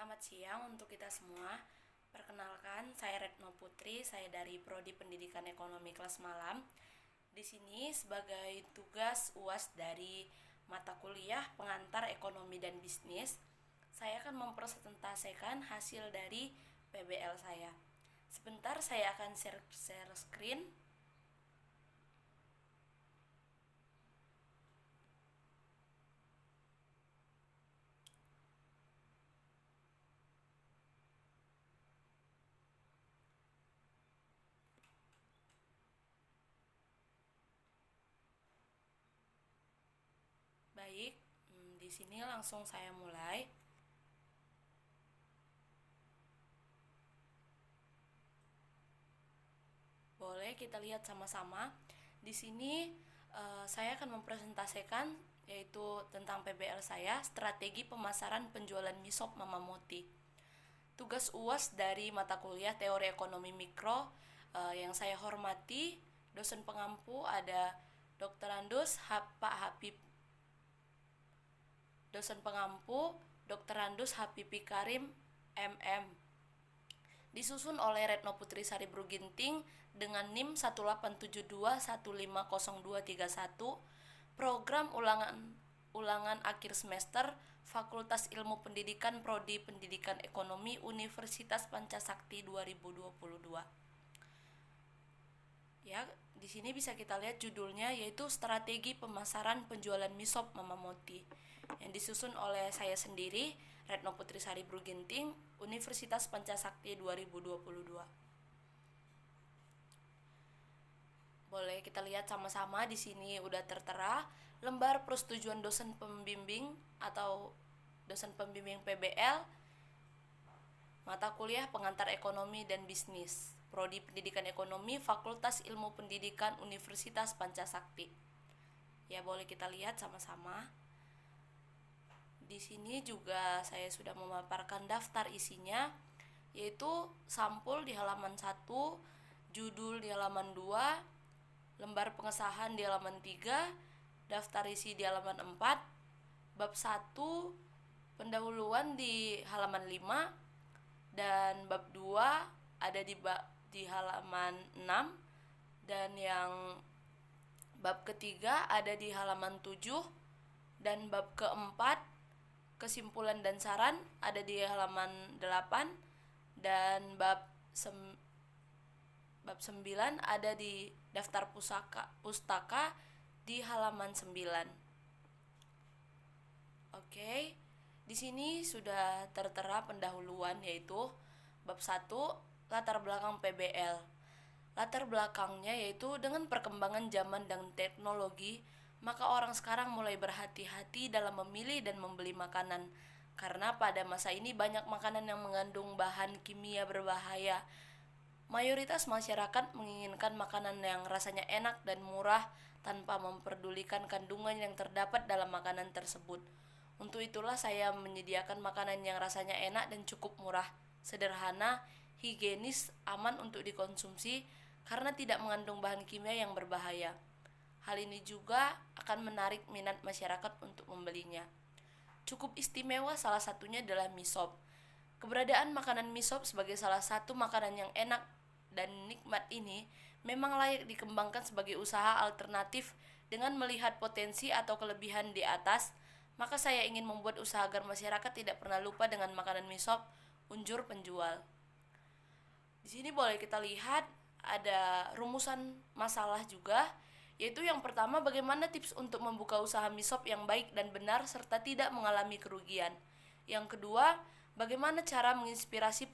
Selamat siang untuk kita semua. Perkenalkan, saya Retno Putri, saya dari Prodi Pendidikan Ekonomi kelas malam. Di sini sebagai tugas UAS dari mata kuliah Pengantar Ekonomi dan Bisnis, saya akan mempresentasikan hasil dari PBL saya. Sebentar saya akan share screen. Baik, di sini langsung saya mulai. Boleh kita lihat sama-sama. Di sini saya akan mempresentasikan yaitu tentang PBL saya, strategi pemasaran penjualan mie sop Mama Moti. Tugas UAS dari mata kuliah Teori Ekonomi Mikro yang saya hormati, dosen pengampu ada Dr. Andus Pak Habib. Dosen pengampu Dr. Andus Habibi Karim MM. Disusun oleh Retno Putri Sari Bruginting dengan NIM 187215021, program ulangan akhir semester Fakultas Ilmu Pendidikan Prodi Pendidikan Ekonomi Universitas Pancasakti 2022. Ya, di sini bisa kita lihat judulnya yaitu Strategi Pemasaran Penjualan Mie Sop Mama Moti yang disusun oleh saya sendiri, Retno Putri Sari Bruginting, Universitas Pancasakti 2022. Boleh kita lihat sama-sama di sini udah tertera lembar persetujuan dosen pembimbing atau dosen pembimbing PBL mata kuliah Pengantar Ekonomi dan Bisnis, Prodi Pendidikan Ekonomi, Fakultas Ilmu Pendidikan Universitas Pancasakti. Ya, boleh kita lihat sama-sama. Di sini juga saya sudah memaparkan daftar isinya, yaitu sampul di halaman 1, judul di halaman 2, lembar pengesahan di halaman 3, daftar isi di halaman 4, bab 1, pendahuluan di halaman 5, dan bab 2 ada di halaman 6, dan yang bab ketiga ada di halaman 7, dan bab keempat kesimpulan dan saran ada di halaman 8, dan bab 9 ada di daftar pustaka di halaman 9. Oke, di sini sudah tertera pendahuluan yaitu bab 1, latar belakang PBL. Latar belakangnya yaitu dengan perkembangan zaman dan teknologi, maka orang sekarang mulai berhati-hati dalam memilih dan membeli makanan. Karena pada masa ini banyak makanan yang mengandung bahan kimia berbahaya. Mayoritas masyarakat menginginkan makanan yang rasanya enak dan murah tanpa memperdulikan kandungan yang terdapat dalam makanan tersebut. Untuk itulah saya menyediakan makanan yang rasanya enak dan cukup murah, sederhana, higienis, aman untuk dikonsumsi karena tidak mengandung bahan kimia yang berbahaya. Hal ini juga akan menarik minat masyarakat untuk membelinya. Cukup istimewa salah satunya adalah mie sop. Keberadaan makanan mie sop sebagai salah satu makanan yang enak dan nikmat ini memang layak dikembangkan sebagai usaha alternatif. Dengan melihat potensi atau kelebihan di atas, maka saya ingin membuat usaha agar masyarakat tidak pernah lupa dengan makanan mie sop, unjur penjual. Di sini boleh kita lihat ada rumusan masalah juga, yaitu yang pertama bagaimana tips untuk membuka usaha mie sop yang baik dan benar serta tidak mengalami kerugian. Yang kedua, bagaimana cara mengantisipasi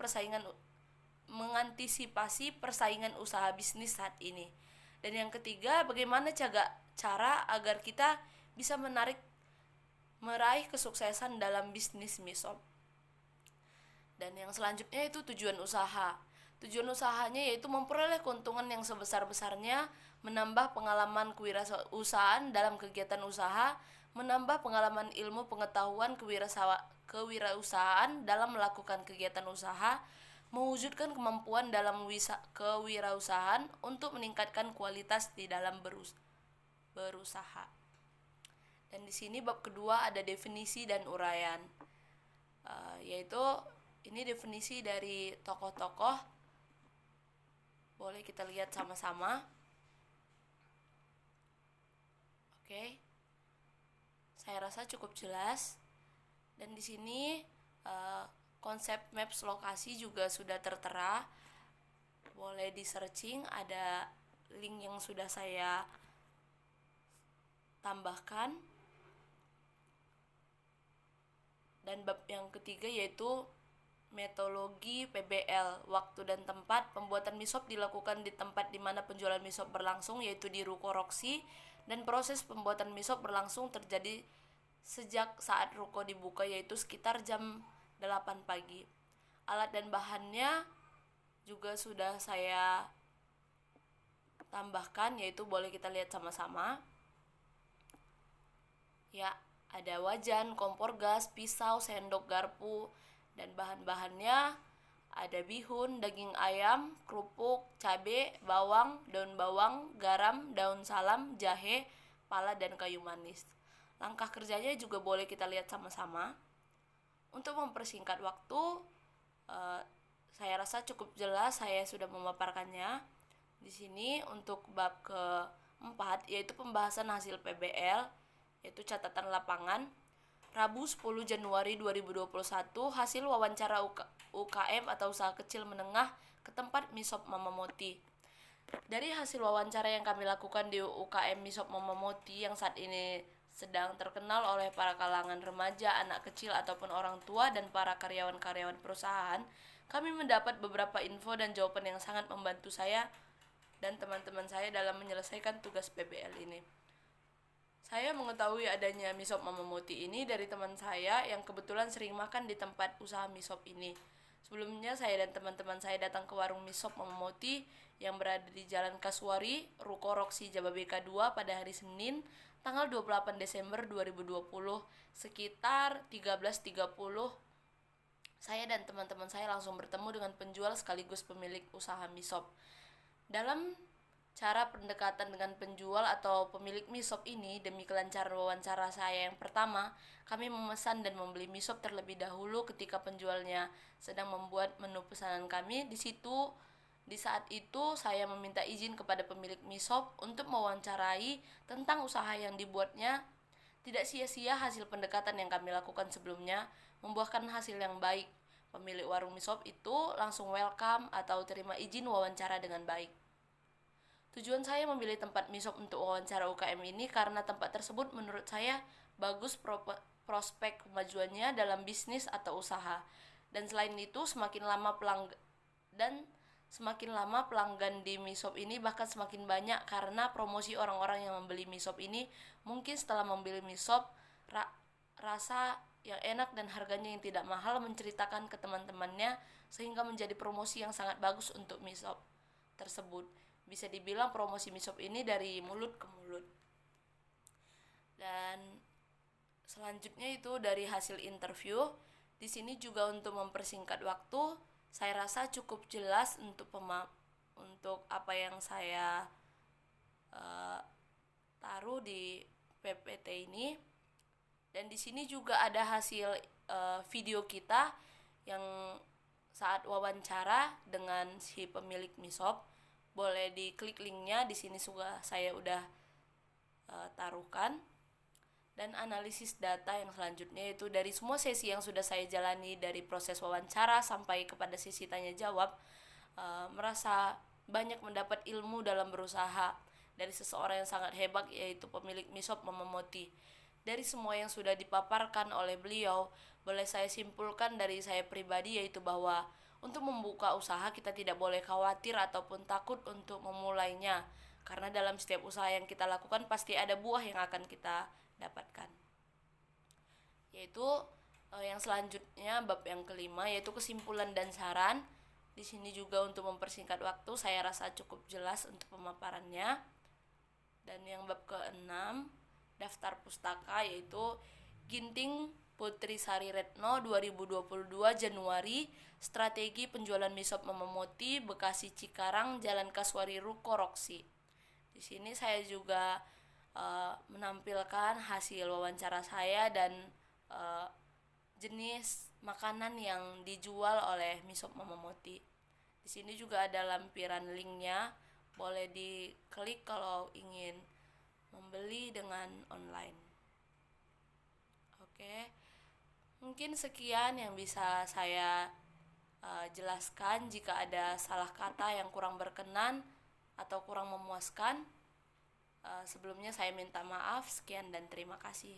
persaingan usaha bisnis saat ini. Dan yang ketiga, bagaimana cara agar kita bisa meraih kesuksesan dalam bisnis mie sop. Dan yang selanjutnya itu tujuan usaha. Tujuan usahanya yaitu memperoleh keuntungan yang sebesar-besarnya, menambah pengalaman kewirausahaan dalam kegiatan usaha, menambah pengalaman ilmu pengetahuan kewirausahaan dalam melakukan kegiatan usaha, mewujudkan kemampuan dalam kewirausahaan untuk meningkatkan kualitas di dalam berusaha. Dan di sini bab kedua ada definisi dan uraian, yaitu Ini definisi dari tokoh-tokoh. Boleh kita lihat sama-sama. Oke. Saya rasa cukup jelas. Dan di sini konsep maps lokasi juga sudah tertera. Boleh di searching, ada link yang sudah saya tambahkan. Dan bab yang ketiga yaitu metodologi PBL. Waktu dan tempat pembuatan mie sop dilakukan di tempat di mana penjualan mie sop berlangsung, yaitu di Ruko Roxy, dan proses pembuatan mie sop berlangsung terjadi sejak saat ruko dibuka, yaitu sekitar jam 8 pagi. Alat dan bahannya juga sudah saya tambahkan, yaitu boleh kita lihat sama-sama. Ya, ada wajan, kompor gas, pisau, sendok, garpu, dan bahan-bahannya ada bihun, daging ayam, kerupuk, cabai, bawang, daun bawang, garam, daun salam, jahe, pala, dan kayu manis. Langkah kerjanya juga boleh kita lihat sama-sama. Untuk mempersingkat waktu, saya rasa cukup jelas saya sudah memaparkannya. Di sini untuk bab keempat yaitu pembahasan hasil PBL, yaitu catatan lapangan. Rabu 10 Januari 2021, hasil wawancara UKM atau usaha kecil menengah ke tempat mie sop Mama Moti. Dari hasil wawancara yang kami lakukan di UKM mie sop Mama Moti yang saat ini sedang terkenal oleh para kalangan remaja, anak kecil ataupun orang tua, dan para karyawan-karyawan perusahaan, kami mendapat beberapa info dan jawaban yang sangat membantu saya dan teman-teman saya dalam menyelesaikan tugas PBL ini. Saya mengetahui adanya mie sop Mama Moti ini dari teman saya yang kebetulan sering makan di tempat usaha mie sop ini. Sebelumnya saya dan teman-teman saya datang ke warung mie sop Mama Moti yang berada di Jalan Kasuari, Ruko Roxy, Jababeka 2 pada hari Senin, tanggal 28 Desember 2020, sekitar 13.30. Saya dan teman-teman saya langsung bertemu dengan penjual sekaligus pemilik usaha mie sop. Dalam cara pendekatan dengan penjual atau pemilik mie sop ini, demi kelancaran wawancara saya yang pertama, kami memesan dan membeli mie sop terlebih dahulu ketika penjualnya sedang membuat menu pesanan kami. Di saat itu saya meminta izin kepada pemilik mie sop untuk mewawancarai tentang usaha yang dibuatnya. Tidak sia-sia hasil pendekatan yang kami lakukan sebelumnya membuahkan hasil yang baik. Pemilik warung mie sop itu langsung welcome atau terima izin wawancara dengan baik. Tujuan saya memilih tempat mie sop untuk wawancara UKM ini karena tempat tersebut menurut saya bagus prospek kemajuannya dalam bisnis atau usaha. Dan selain itu semakin lama pelanggan di mie sop ini bahkan semakin banyak karena promosi orang-orang yang membeli mie sop ini mungkin setelah membeli mie sop rasa yang enak dan harganya yang tidak mahal menceritakan ke teman-temannya sehingga menjadi promosi yang sangat bagus untuk mie sop tersebut. Bisa dibilang promosi mie sop ini dari mulut ke mulut. Dan selanjutnya itu dari hasil interview. Di sini juga untuk mempersingkat waktu, saya rasa cukup jelas untuk apa yang saya taruh di PPT ini. Dan di sini juga ada hasil video kita yang saat wawancara dengan si pemilik mie sop. Boleh diklik linknya, di sini juga saya udah taruhkan. Dan analisis data yang selanjutnya itu dari semua sesi yang sudah saya jalani, dari proses wawancara sampai kepada sesi tanya jawab, merasa banyak mendapat ilmu dalam berusaha dari seseorang yang sangat hebat, yaitu pemilik mie sop Mama Moti. Dari semua yang sudah dipaparkan oleh beliau, boleh saya simpulkan dari saya pribadi, yaitu bahwa untuk membuka usaha kita tidak boleh khawatir ataupun takut untuk memulainya, karena dalam setiap usaha yang kita lakukan pasti ada buah yang akan kita dapatkan. Yaitu yang selanjutnya bab yang kelima, yaitu kesimpulan dan saran. Di sini juga untuk mempersingkat waktu saya rasa cukup jelas untuk pemaparannya. Dan yang bab keenam, daftar pustaka, yaitu Ginting Putri Sari Retno 2022 Januari, strategi penjualan mie sop Mama Moti, Bekasi Cikarang, Jalan Kasuari, Ruko Roxy. Di sini saya juga menampilkan hasil wawancara saya dan jenis makanan yang dijual oleh Misop Momomoti. Di sini juga ada lampiran linknya, boleh diklik kalau ingin membeli dengan online. Oke, mungkin sekian yang bisa saya jelaskan. Jika ada salah kata yang kurang berkenan atau kurang memuaskan, sebelumnya saya minta maaf. Sekian dan terima kasih.